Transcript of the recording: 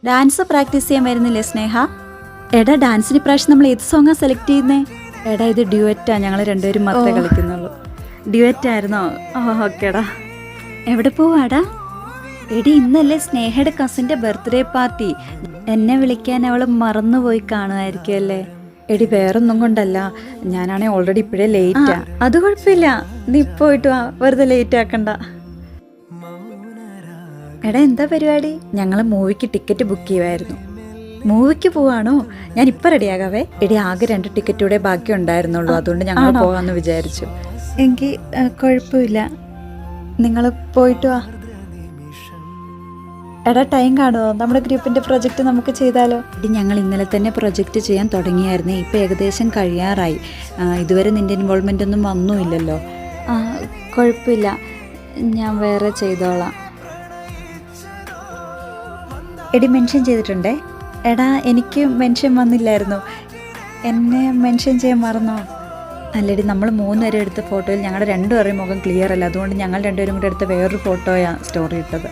Dance practice ചെയ്യാൻ വരുന്നില്ലേ സ്നേഹ? എടാ ഡാൻസിന് പ്രാവശ്യം നമ്മൾ ഏത് സോങ്ങാ സെലക്ട് ചെയ്യുന്നേ? എടാ ഇത് ഡ്യുവറ്റാ, ഞങ്ങൾ രണ്ടുപേരും മാത്രമേ കളിക്കുന്നുള്ളൂ. ഡ്യുവറ്റ് ആയിരുന്നോ? ഓക്കേടാ. എവിടെ പോവാടാ? എടി ഇന്നല്ലേ സ്നേഹയുടെ കസിൻ്റെ ബർത്ത്ഡേ പാർട്ടി. എന്നെ വിളിക്കാൻ അവൾ മറന്നുപോയി കാണുമായിരിക്കും അല്ലേ? എടി വേറൊന്നും കൊണ്ടല്ല, ഞാനാണെ ഓൾറെഡി ഇപ്പോഴേ ലേറ്റാ. അത് കുഴപ്പമില്ല, നീ പോയിട്ട് വാ, വെറുതെ ലേറ്റ് ആക്കണ്ട. എടാ എന്താ പരിപാടി? ഞങ്ങൾ മൂവിക്ക് ടിക്കറ്റ് ബുക്ക് ചെയ്യുമായിരുന്നു. മൂവിക്ക് പോവാണോ? ഞാൻ ഇപ്പം റെഡിയാകാവേ. എടി ആകെ 2 ടിക്കറ്റ് കൂടെ ബാക്കി ഉണ്ടായിരുന്നുള്ളൂ, അതുകൊണ്ട് ഞങ്ങൾ പോകാമെന്ന് വിചാരിച്ചു. എങ്കിൽ കുഴപ്പമില്ല, നിങ്ങൾ പോയിട്ട് വാ. എടാ ടൈം കാണുമോ? നമ്മുടെ ഗ്രൂപ്പിൻ്റെ പ്രൊജക്റ്റ് നമുക്ക് ചെയ്താലോ? എടി ഞങ്ങൾ ഇന്നലെ തന്നെ പ്രൊജക്റ്റ് ചെയ്യാൻ തുടങ്ങിയായിരുന്നേ, ഇപ്പം ഏകദേശം കഴിയാറായി. ഇതുവരെ നിൻ്റെ ഇൻവോൾവ്മെൻ്റ് ഒന്നും വന്നുമില്ലല്ലോ. കുഴപ്പമില്ല, ഞാൻ വേറെ ചെയ്തോളാം. എടി മെൻഷൻ ചെയ്തിട്ടുണ്ടേ. എടാ എനിക്ക് മെൻഷൻ വന്നില്ലായിരുന്നു, എന്നെ മെൻഷൻ ചെയ്യാൻ മറന്നോ? അല്ലടി നമ്മൾ 3 പേരും എടുത്ത ഫോട്ടോയിൽ ഞങ്ങളുടെ 2 പേരുടെയും മുഖം ക്ലിയർ അല്ല, അതുകൊണ്ട് ഞങ്ങൾ 2 പേരും കൂടെ എടുത്ത വേറൊരു ഫോട്ടോയാണ് സ്റ്റോറി ഇട്ടത്.